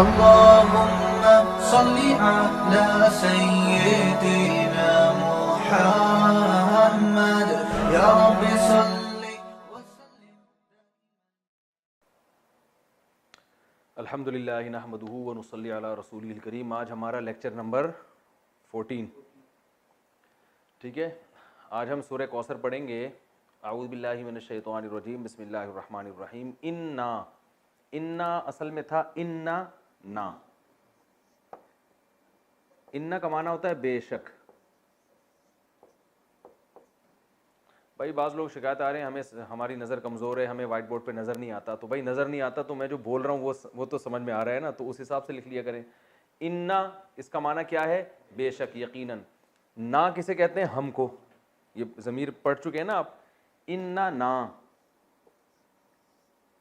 اللهم صل على سيدنا محمد يا رب صل وسلم. الحمدللہ نحمدہ ونصلی علی رسولہ الکریم. آج ہمارا لیکچر نمبر 14. ٹھیک ہے, آج ہم سورہ کوثر پڑھیں گے. اعوذ باللہ من الشیطان الرجیم, بسم اللہ الرحمن الرحیم. انا اصل میں تھا انا نا. انا کا معنی ہوتا ہے بے شک. بھائی بعض لوگ شکایت آ رہے ہیں ہمیں ہماری نظر کمزور ہے, ہمیں وائٹ بورڈ پہ نظر نہیں آتا. تو بھائی نظر نہیں آتا تو میں جو بول رہا ہوں وہ تو سمجھ میں آ رہا ہے نا, تو اس حساب سے لکھ لیا کریں. انا اس کا معنی کیا ہے؟ بے شک, یقیناً. نا کسے کہتے ہیں؟ ہم کو. یہ ضمیر پڑھ چکے ہیں نا آپ. انا نا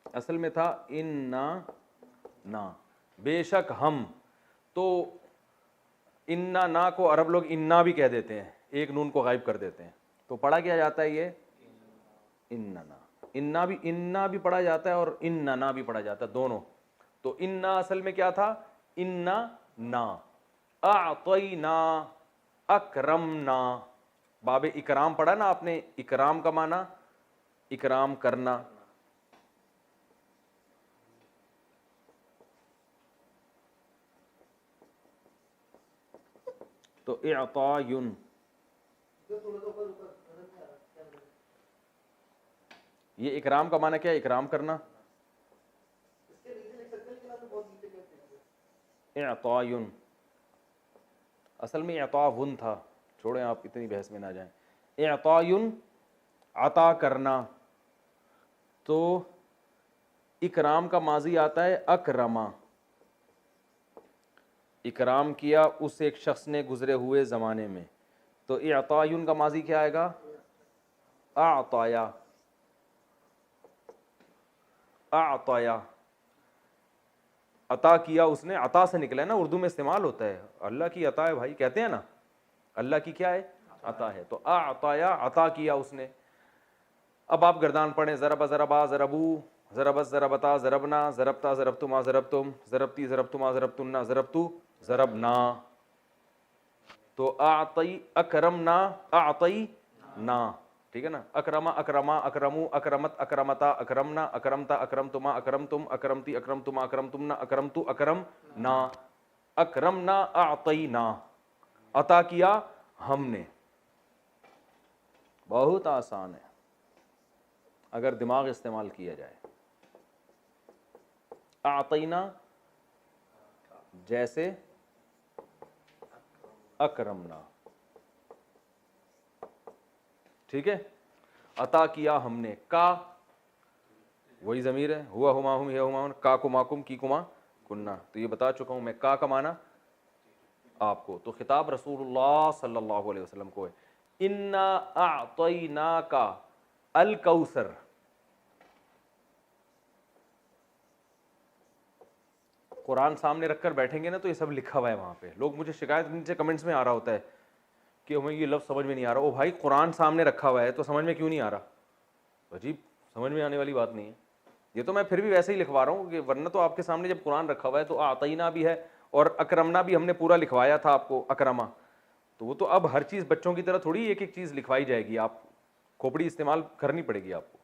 اصل میں تھا انا نا, بے شک ہم. تو انا نا کو عرب لوگ انا بھی کہہ دیتے ہیں, ایک نون کو غائب کر دیتے ہیں. تو پڑھا کیا جاتا ہے یہ اننا. انا بھی پڑھا جاتا ہے اور اننا بھی پڑھا جاتا ہے, دونوں. تو انا اصل میں کیا تھا؟ انا نا. اعطینا اکرمنا. باب اکرام پڑھا نا آپ نے. اکرام کا معنی اکرام کرنا. تو اعطاین, یہ اکرام کا معنی کیا ہے؟ اکرام کرنا. اعطاین اصل میں اعطاون تھا, چھوڑیں آپ اتنی بحث میں نہ جائیں. اعطاین عطا کرنا. تو اکرام کا ماضی آتا ہے اکرما. اکرام کیا اس ایک شخص نے گزرے ہوئے زمانے میں. تو اعطاین کا ماضی کیا آئے گا؟ اعطایا. اعطایا عطا کیا اس نے. عطا سے نکلا ہے نا, اردو میں استعمال ہوتا ہے. اللہ کی عطا ہے بھائی, کہتے ہیں نا اللہ کی کیا ہے؟ عطا ہے. تو اعطایا عطا کیا اس نے. اب آپ گردان پڑھیں. ضرب ضربا ضربو, ضربت ضربتا ضربنا, ضربتا ضربتما ضربتم, ضربتی ضربتما ضربتن, ضربتو ضربنا. تو اعطی اکرمنا اعطینا. ٹھیک ہے نا. اکرما اکرما اکرمو اکرمت اکرمتا اکرمنا اکرمتا اکرمتما اکرمتم اکرمتی اکرمتما اکرمتمنا اکرمتو اکرمنا. اکرمنا اعطینا, عطا کیا ہم نے. بہت آسان ہے اگر دماغ استعمال کیا جائے. اعطینا جیسے اکرمنا. ٹھیک ہے. عطا کیا ہم نے. کا وہی ضمیر ہے, ہوا ہما ہم یا ہما, کا کما کم کی کما کننا. تو یہ بتا چکا ہوں میں کا معنی آپ کو. تو خطاب رسول اللہ صلی اللہ علیہ وسلم کو ہے. انا اعطیناک الکوثر. قرآن سامنے رکھ کر بیٹھیں گے نا تو یہ سب لکھا ہوا ہے وہاں پہ. لوگ مجھے شکایت نیچے کمنٹس میں آ رہا ہوتا ہے کہ ہمیں یہ لفظ سمجھ میں نہیں آ رہا. او بھائی قرآن سامنے رکھا ہوا ہے تو سمجھ میں کیوں نہیں آ رہا؟ عجیب, سمجھ میں آنے والی بات نہیں ہے. یہ تو میں پھر بھی ویسے ہی لکھوا رہا ہوں کہ ورنہ تو آپ کے سامنے جب قرآن رکھا ہوا ہے تو اعطینا بھی ہے اور اکرمنا بھی ہم نے پورا لکھوایا تھا آپ کو, اکرما. تو وہ تو اب ہر چیز بچوں کی طرح تھوڑی ایک ایک چیز لکھوائی جائے گی, آپ کھوپڑی استعمال کرنی پڑے گی آپ کو.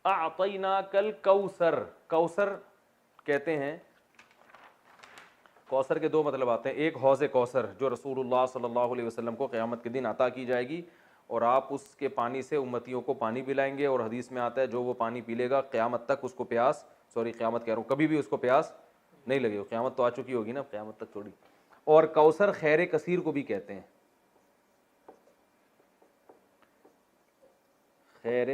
اعطیناک الکوثر. کوثر کہتے ہیں, کوثر کے دو مطلب آتے ہیں. ایک حوض کوثر جو رسول اللہ صلی اللہ علیہ وسلم کو قیامت کے دن عطا کی جائے گی, اور آپ اس کے پانی سے امتیوں کو پانی پلائیں گے. اور حدیث میں آتا ہے جو وہ پانی پی لے گا قیامت تک اس کو پیاس, قیامت کہہ رہا ہوں, کبھی بھی اس کو پیاس نہیں لگے. قیامت تو آ چکی ہوگی نا, قیامت تک تھوڑی. اور کوثر خیر کثیر کو بھی کہتے ہیں. خیر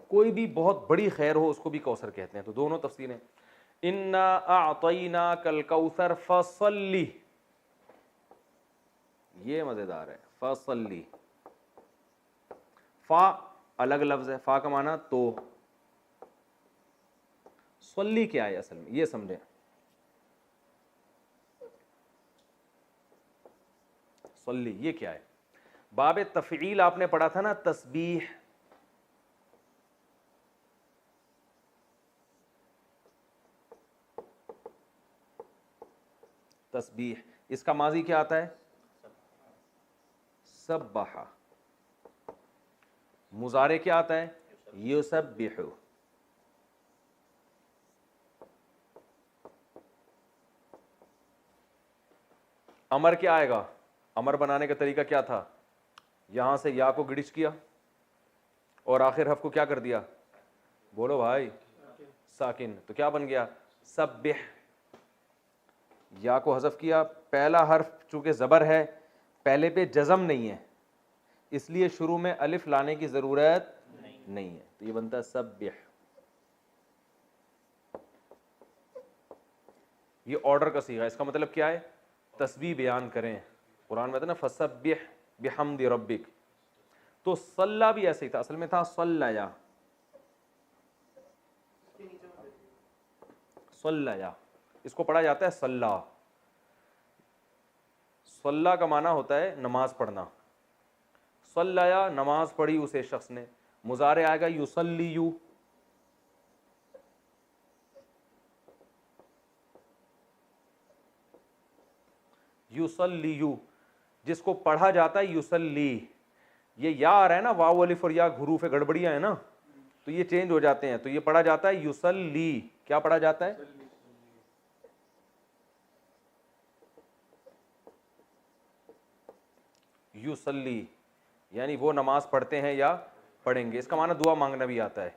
کوئی بھی بہت بڑی خیر ہو اس کو بھی کوثر کہتے ہیں. تو دونوں تفسیریں. انا اعطیناک الکوثر فصلی, یہ مزیدار ہے. فصلی, فا الگ لفظ ہے. فا کا معنی تو, صلی کیا ہے اصل میں یہ سمجھیں. صلی یہ کیا ہے؟ باب تفعیل آپ نے پڑھا تھا نا, تسبیح. تسبیح. اس کا ماضی کیا آتا ہے؟ سبح. مضارع کیا آتا ہے؟ یسبح. امر کیا آئے گا؟ امر بنانے کا طریقہ کیا تھا؟ یہاں سے یا کو گڑچ کیا اور آخر حرف کو کیا کر دیا؟ بولو بھائی. ساکن. تو کیا بن گیا؟ سبح. یا کو حذف کیا. پہلا حرف چونکہ زبر ہے پہلے پہ جزم نہیں ہے اس لیے شروع میں الف لانے کی ضرورت نہیں ہے تو یہ بنتا ہے سبح. یہ آرڈر کا صیغہ. اس کا مطلب کیا ہے؟ تسبیح بیان کریں. قرآن میں تھا نا فسبح بحمد ربک. تو صلی بھی ایسے ہی تھا, اصل میں تھا صلیا. صلیا اس کو پڑھا جاتا ہے صلی. صلی کا معنی ہوتا ہے نماز پڑھنا. صلیا نماز پڑھی اسے شخص نے. مضارع آئے گا یصلیو. یصلیو جس کو پڑھا جاتا ہے یصلی. یہ یا آ رہا ہے نا, واو الف اور یا حروف گڑبڑیاں ہیں نا تو یہ چینج ہو جاتے ہیں. تو یہ پڑھا جاتا ہے یصلی. کیا پڑھا جاتا ہے؟ یصلی یعنی وہ نماز پڑھتے ہیں یا پڑھیں گے. اس کا معنی دعا مانگنا بھی آتا ہے.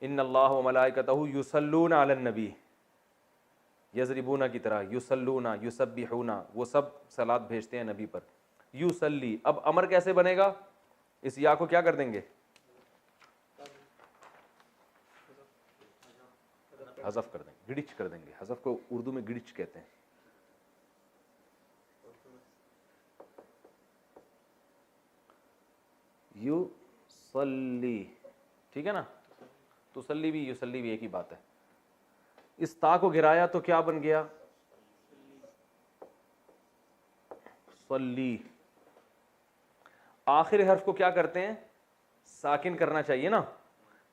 ان اللہ و ملائکتہ یصلون علی النبی. یضربون کی طرح یصلون یسبحون وہ سب صلات بھیجتے ہیں نبی پر. یصلی. اب امر کیسے بنے گا؟ اس یا کو کیا کر دیں گے؟ حذف کر دیں گے, گڑچ کر دیں گے. حذف کو اردو میں گڑچ کہتے ہیں. یصلی ٹھیک ہے نا. تسلی بھی یصلی بھی ایک ہی بات ہے. اس تا کو گرایا تو کیا بن گیا؟ صلی. آخر حرف کو کیا کرتے ہیں؟ ساکن کرنا چاہیے نا.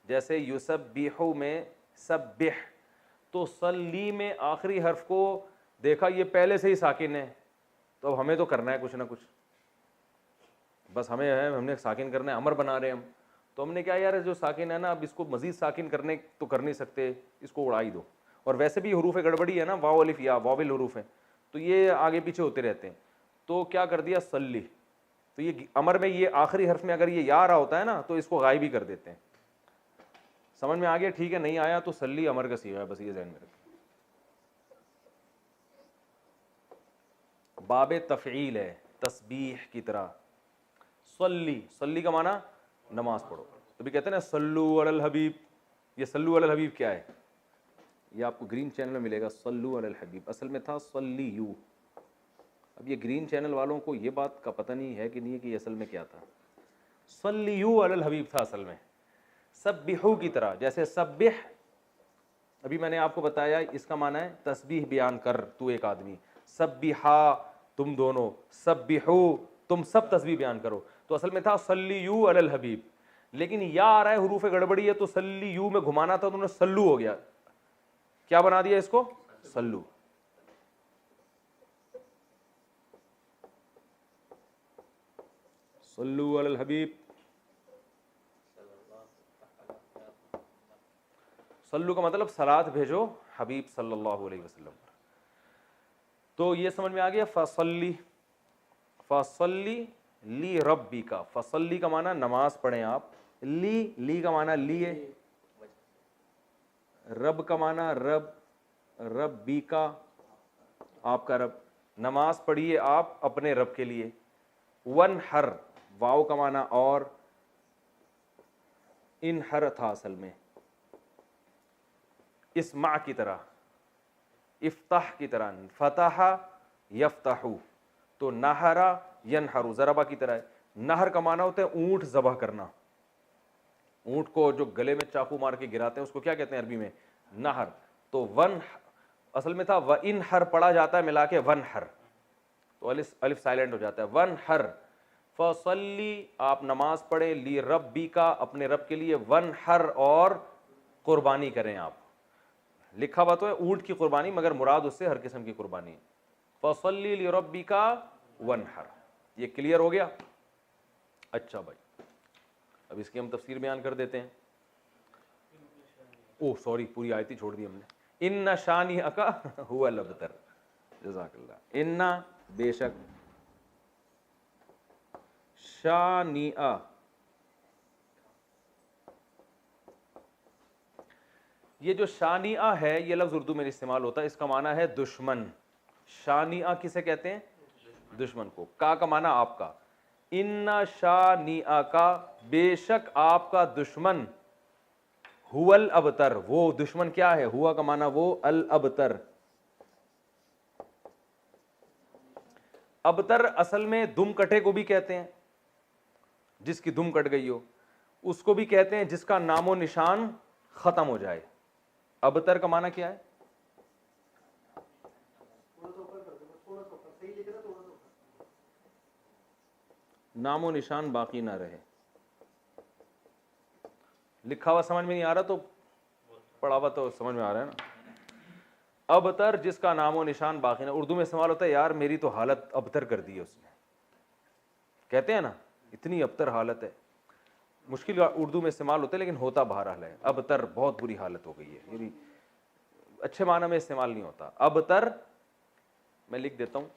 جیسے یسبح میں سبح, تو صلی میں آخری حرف کو دیکھا یہ پہلے سے ہی ساکن ہے تو اب ہمیں تو کرنا ہے کچھ نہ کچھ. بس ہم نے ساکن کرنا ہے. امر بنا رہے ہیں ہم تو ہم نے کیا یار جو ساکن ہے نا اب اس کو مزید ساکن کرنے تو کر نہیں سکتے, اس کو اڑا ہی دو. اور ویسے بھی حروف گڑبڑی ہے نا, واو الف یا واول حروف ہیں تو یہ آگے پیچھے ہوتے رہتے ہیں. تو کیا کر دیا؟ صلی. تو یہ امر میں یہ آخری حرف میں اگر یہ یا رہا ہوتا ہے نا تو اس کو غائب ہی کر دیتے ہیں. سمجھ میں آ گیا؟ ٹھیک ہے. نہیں آیا تو صلی امر کا صیغہ ہے, بس یہ ذہن میں رکھیں. باب تفعیل ہے تسبیح کی طرح. صلی. صلی کا معنی نماز پڑھو. تو بھی کہتے ہیں نا صلو علی الحبیب. یہ صلو علی الحبیب کیا ہے؟ یہ آپ کو گرین چینل میں ملے گا. صلو علی الحبیب اصل میں تھا صلیو. اب یہ گرین چینل والوں کو یہ بات کا پتہ نہیں ہے کہ نہیں ہے کہ یہ اصل میں کیا تھا. صلیو علی الحبیب تھا اصل میں. سبحو کی طرح. جیسے سبح ابھی میں نے آپ کو بتایا اس کا معنی ہے تسبیح بیان کر تو ایک آدمی. سبحا تم دونوں. سبحو تم سب تسبیح بیان کرو. تو اصل میں تھا صلیو علی الحبیب. لیکن یا آ رہا ہے حروف گڑبڑی ہے تو صلیو میں گھمانا تھا تو انہوں نے سلو ہو گیا. کیا بنا دیا اس کو؟ سلو. صلو علی الحبیب. صلو کا مطلب صلات بھیجو حبیب صلی اللہ علیہ وسلم. تو یہ سمجھ میں آ گیا. فصلی. فصلی لی ربی کا. فصلی کا معنی نماز پڑھیں آپ. لی کا معنی لیے. رب کا معنی رب. ربی کا آپ کا رب. نماز پڑھیے آپ اپنے رب کے لیے. ونحر واو کا معنی اور. انحر تھا اصل میں اسمع کی طرح. افتح کی طرح. فتح یفتحو. تو نہرا ینحرو ضربہ کی طرح ہے. نہر کا معنی ہوتا ہے اونٹ ذبح کرنا. اونٹ کو جو گلے میں چاقو مار کے گراتے ہیں اس کو کیا کہتے ہیں عربی میں؟ نہر. تو ون اصل میں تھا و انحر پڑھا جاتا ہے ملا کے ونحر تو الف سائلنٹ ہو جاتا ہے. ونحر. فصلی آپ نماز پڑھیں. لی ربی کا اپنے رب کے لیے. ونحر اور قربانی کریں آپ. لکھا ہوا تو ہے اونٹ کی قربانی مگر مراد اس سے ہر قسم کی قربانی. فصلی لربک وانحر. یہ کلیئر ہو گیا؟ اچھا بھائی اب اس کی ہم تفسیر بیان کر دیتے ہیں. اوہ سوری پوری آیت ہی چھوڑ دی ہم نے. ان شانئک هو الابتر. جزاک اللہ. ان بے شک شانئ، یہ جو شانئ ہے یہ لفظ اردو میں استعمال ہوتا ہے، اس کا معنی ہے دشمن. شانئ کسے کہتے ہیں؟ دشمن کو. کا معنی آپ کا. ان شانئ کا، بے شک آپ کا دشمن، هو الابتر، وہ دشمن کیا ہے؟ ہوا کا معنی وہ، الابتر. ابتر اصل میں دم کٹے کو بھی کہتے ہیں، جس کی دم کٹ گئی ہو. اس کو بھی کہتے ہیں جس کا نام و نشان ختم ہو جائے. ابتر کا معنی کیا ہے؟ نام و نشان باقی نہ رہے. لکھا ہوا سمجھ میں نہیں آ رہا تو پڑھا ہوا تو سمجھ میں آ رہا ہے نا. ابتر جس کا نام و نشان باقی نہ. اردو میں استعمال ہوتا ہے یار میری تو حالت ابتر کر دی ہے اس نے، کہتے ہیں نا اتنی ابتر حالت ہے. مشکل اردو میں استعمال ہوتا ہے لیکن ہوتا بہرحال ہے. ابتر بہت بری حالت ہو گئی ہے، یعنی اچھے معنی میں استعمال نہیں ہوتا. ابتر میں لکھ دیتا ہوں.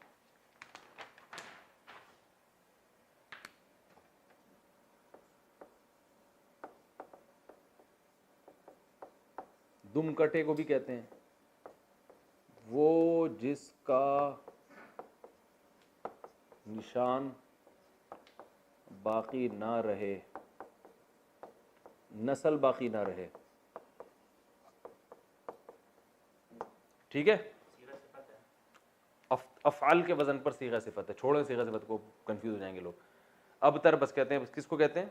دم کٹے کو بھی کہتے ہیں وہ جس کا نشان باقی نہ رہے، نسل باقی نہ رہے. ٹھیک ہے. افعال کے وزن پر صیغہ صفت ہے. چھوڑیں صیغہ صفت کو، کنفیوز ہو جائیں گے لوگ. ابتر بس کہتے ہیں، کس کو کہتے ہیں؟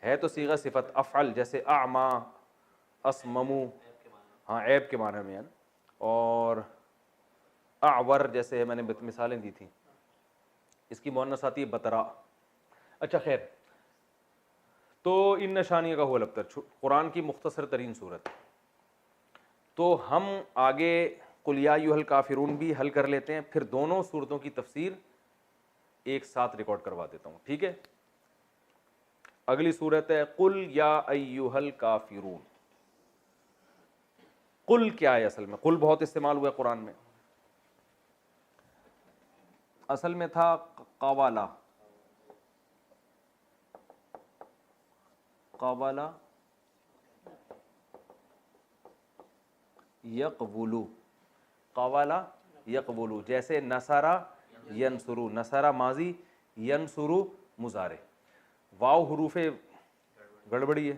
ہے تو صیغہ صفت. افعل جیسے اعما، اسممو، ہاں عیب کے معنی میں ہے نا. اور اعور جیسے میں نے مثالیں دی تھیں. اس کی مؤنث آتی ہے بترا. اچھا خیر، تو ان نشانیوں کا هو الابتر قرآن کی مختصر ترین صورت. تو ہم آگے قل یا ایھا الکافرون بھی حل کر لیتے ہیں، پھر دونوں صورتوں کی تفسیر ایک ساتھ ریکارڈ کروا دیتا ہوں. ٹھیک ہے. اگلی صورت ہے قل یا ایھا الکافرون. قل کیا ہے؟ اصل میں قل بہت استعمال ہوا ہے قرآن میں. اصل میں تھا قوالا، قوالا یقبلو، قوالا یقبلو. جیسے نصرہ ینصرو، نصرہ ماضی، ینصرو مضارع. واو حروف گڑبڑی ہے.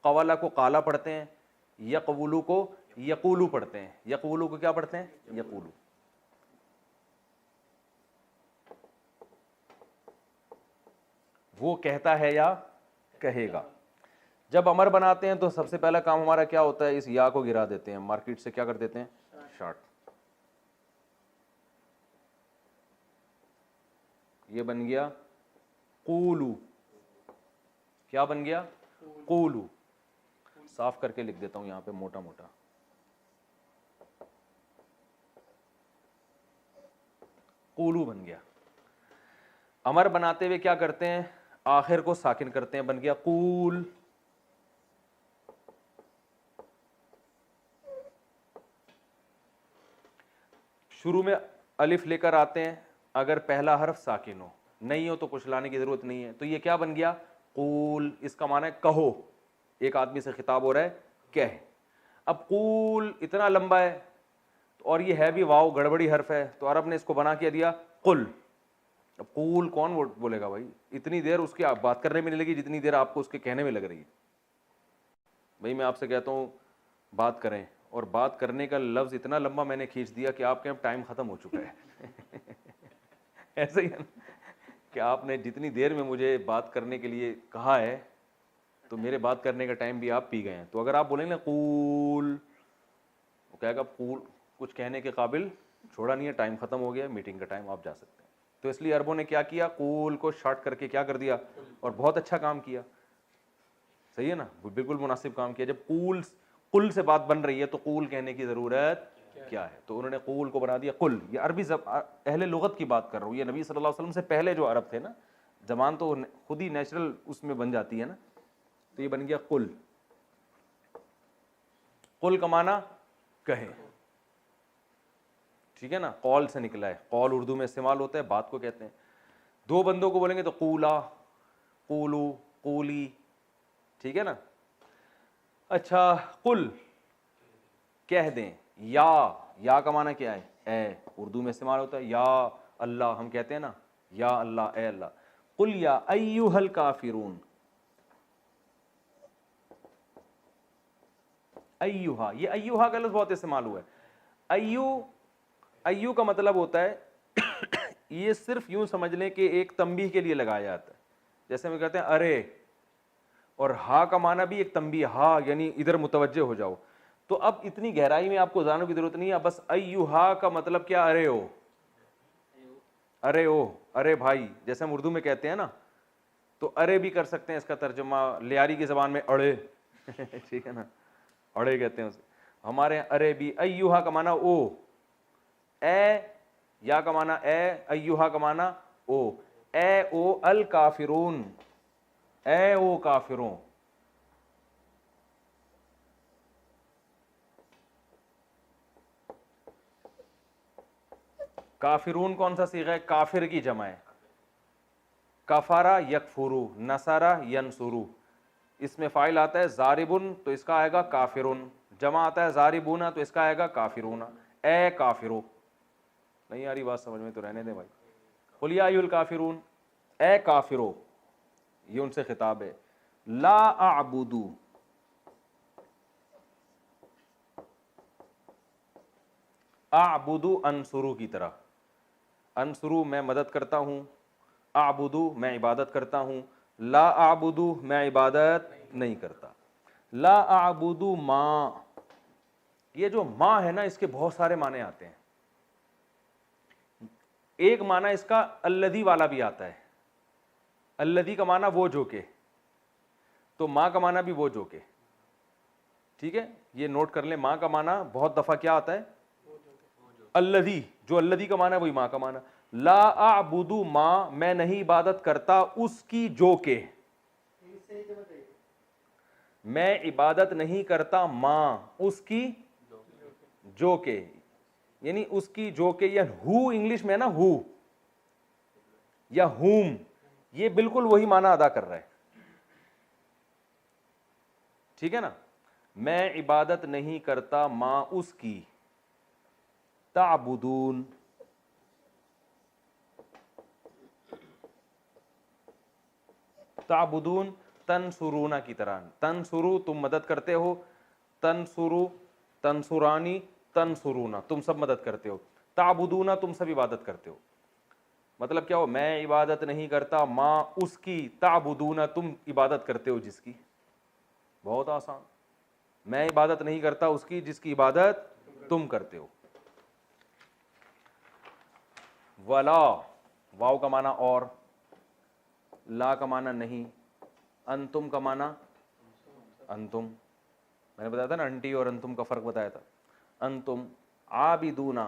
قوالا کو قالا پڑھتے ہیں، یقبلو کو یقولو پڑھتے ہیں. یقولو کو کیا پڑھتے ہیں؟ یقولو. وہ کہتا ہے یا کہے گا. جب امر بناتے ہیں تو سب سے پہلا کام ہمارا کیا ہوتا ہے؟ اس یا کو گرا دیتے ہیں، مارکیٹ سے کیا کر دیتے ہیں؟ شارٹ. یہ بن گیا قولو. کیا بن گیا؟ قولو. صاف کر کے لکھ دیتا ہوں یہاں پہ موٹا موٹا. قولو بن گیا. امر بناتے ہوئے کیا کرتے ہیں؟ آخر کو ساکن کرتے ہیں، بن گیا قول. شروع میں الف لے کر آتے ہیں اگر پہلا حرف ساکن ہو، نہیں ہو تو کچھ لانے کی ضرورت نہیں ہے. تو یہ کیا بن گیا؟ قول. اس کا معنی ہے کہو. ایک آدمی سے خطاب ہو رہا ہے، کہہ. اب قول اتنا لمبا ہے اور یہ ہے بھی واو گڑبڑی حرف ہے، تو عرب نے اس کو بنا کے دیا قل. اب قول کون بولے گا بھائی؟ اتنی دیر اس کی بات کرنے میں نہیں لگی جتنی دیر آپ کو اس کے کہنے میں لگ رہی ہے. بھائی میں آپ سے کہتا ہوں بات کریں، اور بات کرنے کا لفظ اتنا لمبا میں نے کھینچ دیا کہ آپ کے اب ٹائم ختم ہو چکا ہے. ایسا ہی ہے نا کہ آپ نے جتنی دیر میں مجھے بات کرنے کے لیے کہا ہے تو میرے بات کرنے کا ٹائم بھی آپ پی گئے ہیں. تو اگر آپ بولیں نا قول، وہ کہے گا قول کچھ کہنے کے قابل چھوڑا نہیں ہے، ٹائم ختم ہو گیا، میٹنگ کا ٹائم، آپ جا سکتے ہیں. تو اس لیے عربوں نے کیا کیا؟ قول کو شارٹ کر کے کیا کر دیا، اور بہت اچھا کام کیا. صحیح ہے نا، بالکل مناسب کام کیا. جب قول سے بات بن رہی ہے تو قول کہنے کی ضرورت کیا ہے. تو انہوں نے قول کو بنا دیا قل. یہ عربی اہل لغت کی بات کر رہا ہوں, یہ نبی صلی اللہ علیہ وسلم سے پہلے جو عرب تھے نا, زبان تو خود ہی نیچرل اس میں بن جاتی ہے نا, تو یہ بن گیا قل. قل کا معنی کہیں, ٹھیک ہے نا, قول سے نکلا ہے. قول اردو میں استعمال ہوتا ہے, بات کو کہتے ہیں. دو بندوں کو بولیں گے تو قولا, قولو, قولی, ٹھیک ہے نا. اچھا قل کہہ دیں, یا کا معنی کیا ہے, اے, اردو میں استعمال ہوتا ہے. یا اللہ, ہم کہتے ہیں نا یا اللہ, اے اللہ. قل یا ایھا الکافرون, ایھا, یہ ایھا کا لفظ بہت استعمال ہوا ہے. ایو کا مطلب ہوتا ہے, یہ صرف یوں سمجھ لیں کہ ایک تنبیہ کے لیے لگایا جاتا ہے. جیسے ہم کہتے ہیں ارے, اور ہا کا معنی بھی ایک تنبیہ, ہا یعنی ادھر متوجہ ہو جاؤ. تو اب اتنی گہرائی میں آپ کو جاننے کی ضرورت نہیں ہے, بس ایھا کا مطلب کیا, ارے ہو, ارے ہو, ارے بھائی. جیسے ہم اردو میں کہتے ہیں نا, تو ارے بھی کر سکتے ہیں اس کا ترجمہ. لیاری کی زبان میں اڑے, ٹھیک ہے نا, اڑے کہتے ہیں اسے. ہمارے یہاں ارے بھی. ایھا کا معنی او, اے, یا کا معنی اے, ایھا کا معنی او. اے او الکافرون, اے او کافروں. کافرون کون سا صیغہ ہے, کافر کی جمع ہے. کفارا یکفرو, نصارا ینصرو. اس میں فاعل آتا ہے ضاربن, تو اس کا آئے گا کافرون. جمع آتا ہے ضاربون, تو اس کا آئے گا کافرون. اے کافرو. نہیں آ رہی بات سمجھ میں تو رہنے دیں بھائی. قل یا ایھا الکافرون, اے کافرو, یہ ان سے خطاب ہے. لا اعبدو, اعبدو انصرو کی طرح. انصرو میں مدد کرتا ہوں, اعبدو میں عبادت کرتا ہوں, لا اعبدو میں عبادت نہیں کرتا. لا اعبدو ما, یہ جو ما ہے نا, اس کے بہت سارے معنی آتے ہیں. ایک معنی اس کا الذی والا بھی آتا ہے. الذی کا معنی وہ جو کہ, تو ماں کا معنی بھی وہ جو کہ, ٹھیک ہے. یہ نوٹ کر لیں, ماں کا معنی بہت دفعہ کیا آتا ہے, الذی. جو الذی کا معنی ہے وہی ماں کا معنی. لا اعبد ما, میں نہیں عبادت کرتا اس کی جو کہ, میں عبادت نہیں کرتا ماں اس کی جو کہ, یعنی اس کی جو کہ, یا ہو انگلش میں نا, ہو یا ہوم, یہ بالکل وہی معنی ادا کر رہا ہے, ٹھیک ہے نا. میں عبادت نہیں کرتا ماں اس کی. تعبدون, تعبدون تنصرون کی طرح. تنصرو تم مدد کرتے ہو, تنصرو, تنصرانی, تنصرون تم سب مدد کرتے ہو, تعبدون تم سب عبادت کرتے ہو. مطلب کیا ہو, میں عبادت نہیں کرتا ماں اس کی, تعبدون تم عبادت کرتے ہو جس کی. بہت آسان. میں عبادت نہیں کرتا اس کی جس کی عبادت تم کرتے ہو. ولا, واو کا معنی اور, لا کا معنی نہیں, انتم کا معنی انتم. میں نے بتایا تھا نا انٹی اور انتم کا فرق بتایا تھا. انتم عابدون,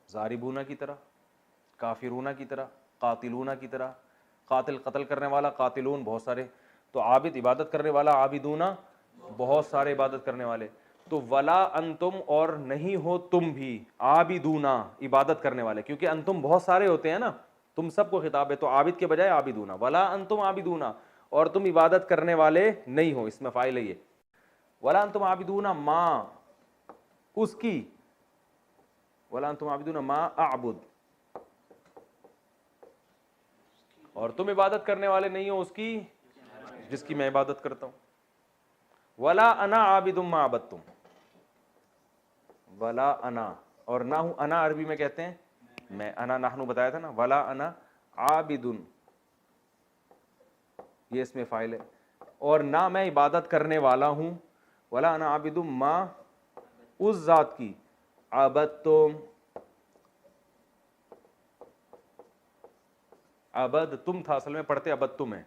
ضاربون کی طرح, کافرون کی طرح, قاتلون کی طرح. قاتل قتل کرنے والا, قاتلون بہت سارے. تو عابد عبادت کرنے والا, عابدون بہت سارے عبادت کرنے والے. تو ولا انتم, اور نہیں ہو تم بھی, عابدون عبادت کرنے والے, کیونکہ انتم بہت سارے ہوتے ہیں نا, تم سب کو خطاب ہے. تو عابد کے بجائے عابدون. ولا انتم عابدون, اور تم عبادت کرنے والے نہیں ہو, اس میں فاعل ہے یہ. ولا انتم عابدون ما اس کی, ولا انتم عابدون ما اعبد, اور تم عبادت کرنے والے نہیں ہو اس کی جس کی میں عبادت کرتا ہوں. ولا انا عابد ما عبدتم, ولا انا, اور نہ ہوں, انا عربی میں کہتے ہیں میں, انا نحنو بتایا تھا نا. ولا انا عابد, یہ اس میں فاعل ہے, اور نہ میں عبادت کرنے والا ہوں. ولا انا عابد ما اس ذات کی, عبدتم, عبد تم تھا, اصل میں پڑھتے عبدتم ہے.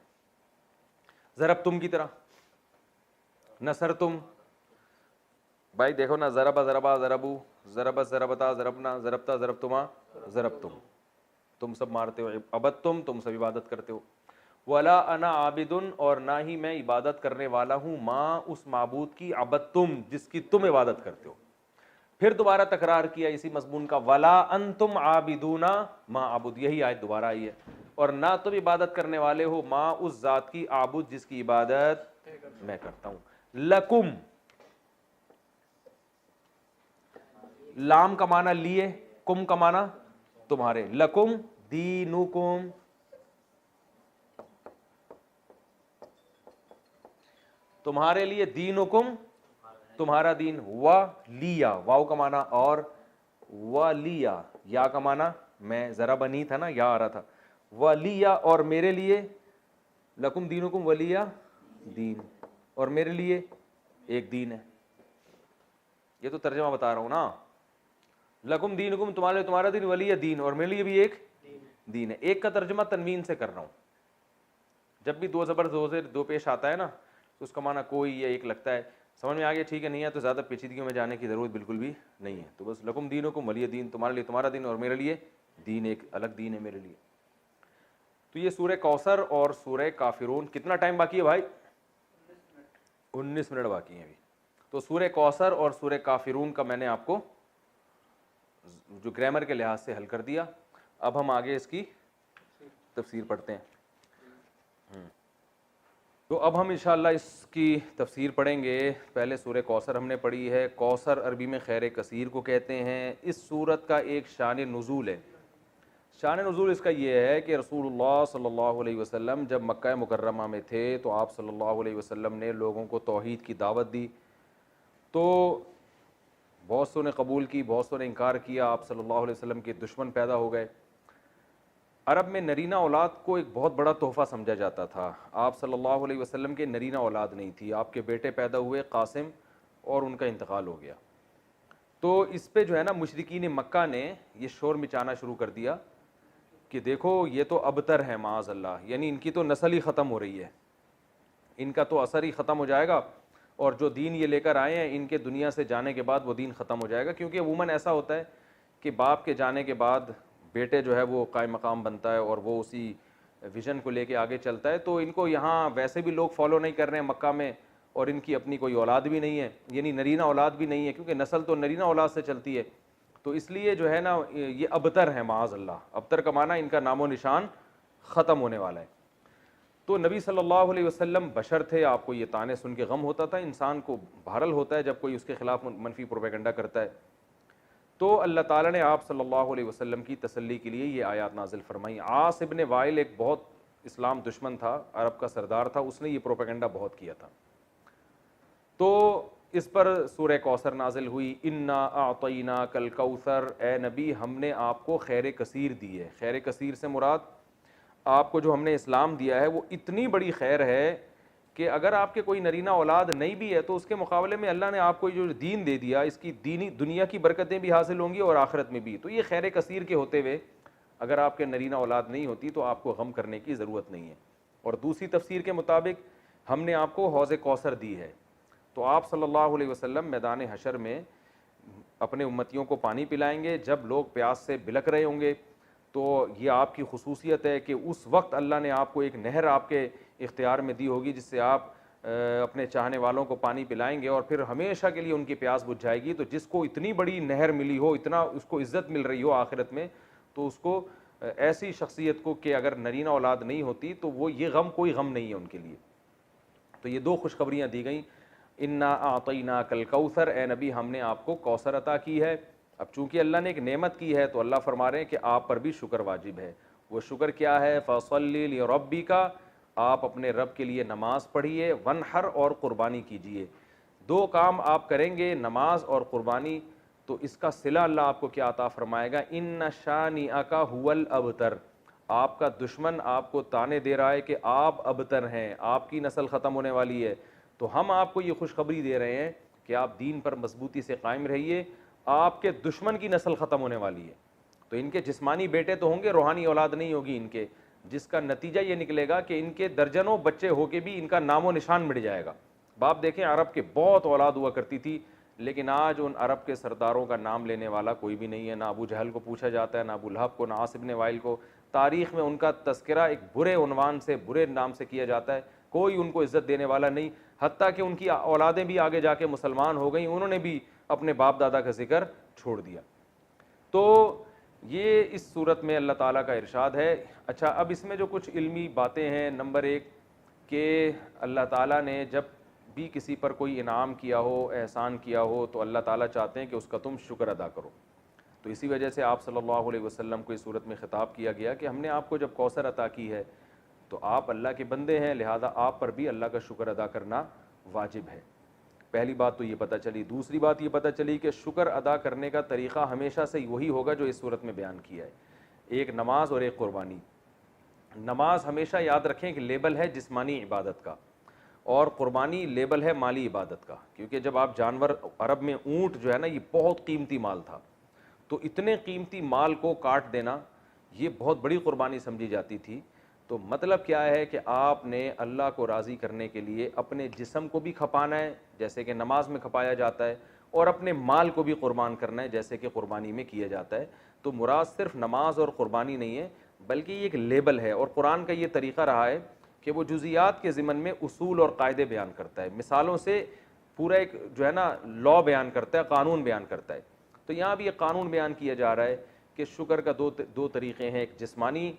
ضرب تم کی طرح, نصر تم, بھائی دیکھو نا، ضرب ضربا ضربو، ضرب ضربتا ضربنا، ضربتا ضربتما ضربتم، تم سب مارتے ہو، عبدتم تم سب عبادت کرتے ہو، ولا انا عابدن اور نہ ہی میں عبادت کرنے والا ہوں، ماں اس معبود کی، عبدتم جس کی تم عبادت کرتے ہو. پھر دوبارہ تکرار کیا اسی مضمون کا، ولا انتم عابدون ما اعبد، یہی آیت دوبارہ آئی ہے، اور نہ تم عبادت کرنے والے ہو ماں اس ذات کی، عابد جس کی عبادت میں کرتا ہوں. لکم، لام کا معنی لیے، کم کا معنی تمہارے، لکم دینکم، تمہارے لیے، دینکم تمہارا دین، ولیا، واو کا معنی اور، ولیا یا کا معنی میں، ذرا بنی تھا نا، یا آ رہا تھا، ولیا اور میرے لیے، لکم دینکم ولیا دین، اور میرے لیے ایک دین ہے. یہ تو ترجمہ بتا رہا ہوں نا، لکم دینکم تمہارے، تمہارا دین، ولی دین اور میرے لیے بھی ایک دین ہے. ایک کا ترجمہ تنوین سے کر رہا ہوں. جب بھی دو زبر دو سے دو پیش آتا ہے نا تو اس کا معنی کوئی یا ایک لگتا ہے. سمجھ میں آ گیا؟ ٹھیک ہے، نہیں ہے تو زیادہ پیچیدگیوں میں جانے کی ضرورت بالکل بھی نہیں ہے. تو بس لکم دینکم ولی دین، تمہارے لیے تمہارا دین اور میرے لیے دین، ایک الگ دین ہے میرے لیے. تو یہ سورہ کوثر اور سورہ کافرون. کتنا ٹائم باقی ہے بھائی؟ 19 منٹ باقی ہیں ابھی. تو سورہ کوثر اور سورہ کافرون کا میں نے آپ کو جو گرامر کے لحاظ سے حل کر دیا. اب ہم آگے اس کی تفسیر پڑھتے ہیں. تو اب ہم انشاءاللہ اس کی تفسیر پڑھیں گے. پہلے سورہ کوثر ہم نے پڑھی ہے. کوثر عربی میں خیر کثیر کو کہتے ہیں. اس سورت کا ایک شان نزول ہے. شان نزول اس کا یہ ہے کہ رسول اللہ صلی اللہ علیہ وسلم جب مکہ مکرمہ میں تھے تو آپ صلی اللہ علیہ وسلم نے لوگوں کو توحید کی دعوت دی. تو بہت سو نے قبول کی، بہت سو نے انکار کیا. آپ صلی اللہ علیہ وسلم کے دشمن پیدا ہو گئے. عرب میں نرینہ اولاد کو ایک بہت بڑا تحفہ سمجھا جاتا تھا. آپ صلی اللہ علیہ وسلم کے نرینہ اولاد نہیں تھی. آپ کے بیٹے پیدا ہوئے قاسم، اور ان کا انتقال ہو گیا. تو اس پہ جو ہے نا مشرکین مکہ نے یہ شور مچانا شروع کر دیا کہ دیکھو یہ تو ابتر ہے معاذ اللہ، یعنی ان کی تو نسل ہی ختم ہو رہی ہے، ان کا تو اثر ہی ختم ہو جائے گا، اور جو دین یہ لے کر آئے ہیں ان کے دنیا سے جانے کے بعد وہ دین ختم ہو جائے گا. کیونکہ عموماً ایسا ہوتا ہے کہ باپ کے جانے کے بعد بیٹے جو ہے وہ قائم مقام بنتا ہے اور وہ اسی ویژن کو لے کے آگے چلتا ہے. تو ان کو یہاں ویسے بھی لوگ فالو نہیں کر رہے ہیں مکہ میں، اور ان کی اپنی کوئی اولاد بھی نہیں ہے، یعنی نرینہ اولاد بھی نہیں ہے، کیونکہ نسل تو نرینہ اولاد سے چلتی ہے. تو اس لیے جو ہے نا یہ ابتر ہے معاذ اللہ. ابتر کا معنی ان کا نام و نشان ختم ہونے والا ہے. تو نبی صلی اللہ علیہ وسلم بشر تھے. آپ کو یہ تانے سن کے غم ہوتا تھا. انسان کو بہرحال ہوتا ہے جب کوئی اس کے خلاف منفی پروپیگنڈا کرتا ہے. تو اللہ تعالیٰ نے آپ صلی اللہ علیہ وسلم کی تسلی کے لیے یہ آیات نازل فرمائی. عاص ابن وائل ایک بہت اسلام دشمن تھا، عرب کا سردار تھا، اس نے یہ پروپیگنڈا بہت کیا تھا. تو اس پر سورہ کوثر نازل ہوئی. انا اعطیناک الکوثر، اے نبی ہم نے آپ کو خیر کثیر دی ہے. خیر کثیر سے مراد آپ کو جو ہم نے اسلام دیا ہے وہ اتنی بڑی خیر ہے کہ اگر آپ کے کوئی نرینہ اولاد نہیں بھی ہے تو اس کے مقابلے میں اللہ نے آپ کو جو دین دے دیا، اس کی دینی دنیا کی برکتیں بھی حاصل ہوں گی اور آخرت میں بھی. تو یہ خیر کثیر کے ہوتے ہوئے اگر آپ کے نرینہ اولاد نہیں ہوتی تو آپ کو غم کرنے کی ضرورت نہیں ہے. اور دوسری تفسیر کے مطابق ہم نے آپ کو حوض کوثر دی ہے. تو آپ صلی اللہ علیہ وسلم میدان حشر میں اپنے امتیوں کو پانی پلائیں گے. جب لوگ پیاس سے بلک رہے ہوں گے تو یہ آپ کی خصوصیت ہے کہ اس وقت اللہ نے آپ کو ایک نہر آپ کے اختیار میں دی ہوگی جس سے آپ اپنے چاہنے والوں کو پانی پلائیں گے اور پھر ہمیشہ کے لیے ان کی پیاس بجھ جائے گی. تو جس کو اتنی بڑی نہر ملی ہو، اتنا اس کو عزت مل رہی ہو آخرت میں، تو اس کو ایسی شخصیت کو کہ اگر نرینہ اولاد نہیں ہوتی تو وہ یہ غم کوئی غم نہیں ہے ان کے لیے. تو یہ دو خوشخبریاں دی گئیں. انا اعطیناک الکوثر، اے نبی ہم نے آپ کو کوثر عطا کی ہے. اب چونکہ اللہ نے ایک نعمت کی ہے تو اللہ فرما رہے ہیں کہ آپ پر بھی شکر واجب ہے. وہ شکر کیا ہے؟ فصلی لربک، آپ اپنے رب کے لیے نماز پڑھیے، ونحر اور قربانی کیجیے. دو کام آپ کریں گے، نماز اور قربانی، تو اس کا صلہ اللہ آپ کو کیا عطا فرمائے گا؟ ان شانئک ھو الابتر، آپ کا دشمن آپ کو تانے دے رہا ہے کہ آپ ابتر ہیں، آپ کی نسل ختم ہونے والی ہے. تو ہم آپ کو یہ خوشخبری دے رہے ہیں کہ آپ دین پر مضبوطی سے قائم رہیے، آپ کے دشمن کی نسل ختم ہونے والی ہے. تو ان کے جسمانی بیٹے تو ہوں گے، روحانی اولاد نہیں ہوگی ان کے، جس کا نتیجہ یہ نکلے گا کہ ان کے درجنوں بچے ہو کے بھی ان کا نام و نشان مٹ جائے گا. باپ دیکھیں عرب کے بہت اولاد ہوا کرتی تھی لیکن آج ان عرب کے سرداروں کا نام لینے والا کوئی بھی نہیں ہے، نہ ابو جہل کو پوچھا جاتا ہے، نہ ابو لہب کو، نہ عاص بن وائل کو۔ تاریخ میں ان کا تذکرہ ایک برے عنوان سے، برے نام سے کیا جاتا ہے، کوئی ان کو عزت دینے والا نہیں، حتیٰ کہ ان کی اولادیں بھی آگے جا کے مسلمان ہو گئیں، انہوں نے بھی اپنے باپ دادا کا ذکر چھوڑ دیا۔ تو یہ اس صورت میں اللہ تعالیٰ کا ارشاد ہے۔ اچھا، اب اس میں جو کچھ علمی باتیں ہیں، نمبر ایک کہ اللہ تعالیٰ نے جب بھی کسی پر کوئی انعام کیا ہو، احسان کیا ہو، تو اللہ تعالیٰ چاہتے ہیں کہ اس کا تم شکر ادا کرو۔ تو اسی وجہ سے آپ صلی اللہ علیہ وسلم کو اس صورت میں خطاب کیا گیا کہ ہم نے آپ کو جب کوثر عطا کی ہے تو آپ اللہ کے بندے ہیں، لہذا آپ پر بھی اللہ کا شکر ادا کرنا واجب ہے۔ پہلی بات تو یہ پتہ چلی۔ دوسری بات یہ پتہ چلی کہ شکر ادا کرنے کا طریقہ ہمیشہ سے وہی ہوگا جو اس صورت میں بیان کیا ہے، ایک نماز اور ایک قربانی۔ نماز ہمیشہ یاد رکھیں کہ لیبل ہے جسمانی عبادت کا، اور قربانی لیبل ہے مالی عبادت کا، کیونکہ جب آپ جانور، عرب میں اونٹ جو ہے نا یہ بہت قیمتی مال تھا، تو اتنے قیمتی مال کو کاٹ دینا یہ بہت بڑی قربانی سمجھی جاتی تھی۔ تو مطلب کیا ہے کہ آپ نے اللہ کو راضی کرنے کے لیے اپنے جسم کو بھی کھپانا ہے جیسے کہ نماز میں کھپایا جاتا ہے، اور اپنے مال کو بھی قربان کرنا ہے جیسے کہ قربانی میں کیا جاتا ہے۔ تو مراد صرف نماز اور قربانی نہیں ہے، بلکہ یہ ایک لیبل ہے، اور قرآن کا یہ طریقہ رہا ہے کہ وہ جزیات کے ضمن میں اصول اور قاعدے بیان کرتا ہے، مثالوں سے پورا ایک جو ہے نا لا بیان کرتا ہے، قانون بیان کرتا ہے۔ تو یہاں بھی ایک قانون بیان کیا جا رہا ہے کہ شکر کا دو طریقے ہیں، ایک جسمانی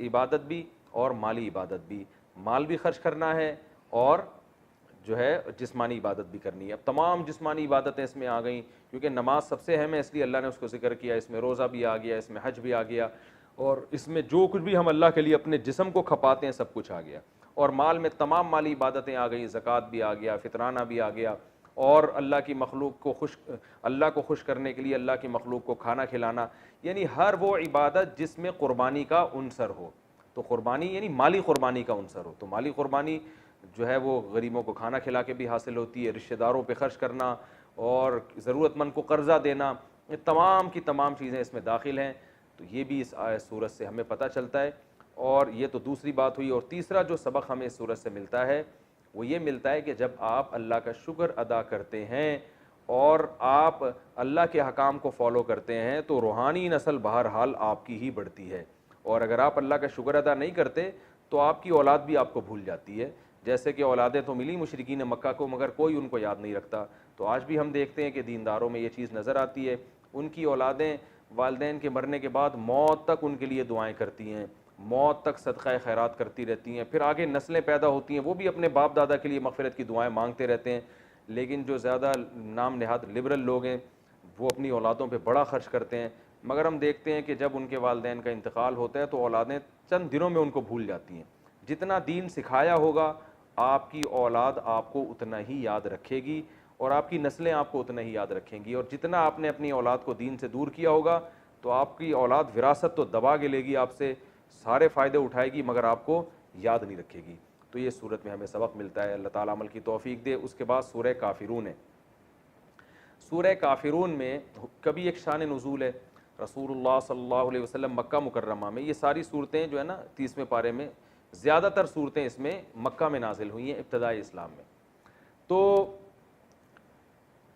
عبادت بھی اور مالی عبادت بھی، مال بھی خرچ کرنا ہے اور جو ہے جسمانی عبادت بھی کرنی ہے۔ اب تمام جسمانی عبادتیں اس میں آ گئیں، کیونکہ نماز سب سے اہم ہے اس لیے اللہ نے اس کو ذکر کیا، اس میں روزہ بھی آ گیا، اس میں حج بھی آ گیا، اور اس میں جو کچھ بھی ہم اللہ کے لیے اپنے جسم کو کھپاتے ہیں سب کچھ آ گیا، اور مال میں تمام مالی عبادتیں آ گئیں، زکوٰۃ بھی آ گیا، فطرانہ بھی آ گیا، اور اللہ کی مخلوق کو اللہ کو خوش کرنے کے لیے اللہ کی مخلوق کو کھانا کھلانا، یعنی ہر وہ عبادت جس میں قربانی کا عنصر ہو۔ تو قربانی یعنی مالی قربانی کا عنصر ہو، تو مالی قربانی جو ہے وہ غریبوں کو کھانا کھلا کے بھی حاصل ہوتی ہے، رشتہ داروں پہ خرچ کرنا اور ضرورت مند کو قرضہ دینا، یہ تمام کی تمام چیزیں اس میں داخل ہیں۔ تو یہ بھی اس سورت سے ہمیں پتہ چلتا ہے، اور یہ تو دوسری بات ہوئی۔ اور تیسرا جو سبق ہمیں اس سورت سے ملتا ہے وہ یہ ملتا ہے کہ جب آپ اللہ کا شکر ادا کرتے ہیں اور آپ اللہ کے حکام کو فالو کرتے ہیں تو روحانی نسل بہرحال آپ کی ہی بڑھتی ہے، اور اگر آپ اللہ کا شکر ادا نہیں کرتے تو آپ کی اولاد بھی آپ کو بھول جاتی ہے، جیسے کہ اولادیں تو ملی مشرکین مکہ کو مگر کوئی ان کو یاد نہیں رکھتا۔ تو آج بھی ہم دیکھتے ہیں کہ دینداروں میں یہ چیز نظر آتی ہے، ان کی اولادیں والدین کے مرنے کے بعد موت تک ان کے لیے دعائیں کرتی ہیں، موت تک صدقہ خیرات کرتی رہتی ہیں، پھر آگے نسلیں پیدا ہوتی ہیں وہ بھی اپنے باپ دادا کے لیے مغفرت کی دعائیں مانگتے رہتے ہیں۔ لیکن جو زیادہ نام نہاد لبرل لوگ ہیں وہ اپنی اولادوں پہ بڑا خرچ کرتے ہیں، مگر ہم دیکھتے ہیں کہ جب ان کے والدین کا انتقال ہوتا ہے تو اولادیں چند دنوں میں ان کو بھول جاتی ہیں۔ جتنا دین سکھایا ہوگا آپ کی اولاد آپ کو اتنا ہی یاد رکھے گی، اور آپ کی نسلیں آپ کو اتنا ہی یاد رکھیں گی، اور جتنا آپ نے اپنی اولاد کو دین سے دور کیا ہوگا تو آپ کی اولاد وراثت تو دبا کے لے گی، آپ سے سارے فائدے اٹھائے گی مگر آپ کو یاد نہیں رکھے گی۔ تو یہ صورت میں ہمیں سبق ملتا ہے، اللہ تعالیٰ عمل کی توفیق دے۔ اس کے بعد سورہ کافرون ہے۔ سورہ کافرون میں کبھی ایک شان نزول ہے، رسول اللہ صلی اللہ علیہ وسلم مکہ مکرمہ میں، یہ ساری صورتیں جو ہے نا 30ویں پارے میں زیادہ تر صورتیں اس میں مکہ میں نازل ہوئی ہیں ابتدائی اسلام میں۔ تو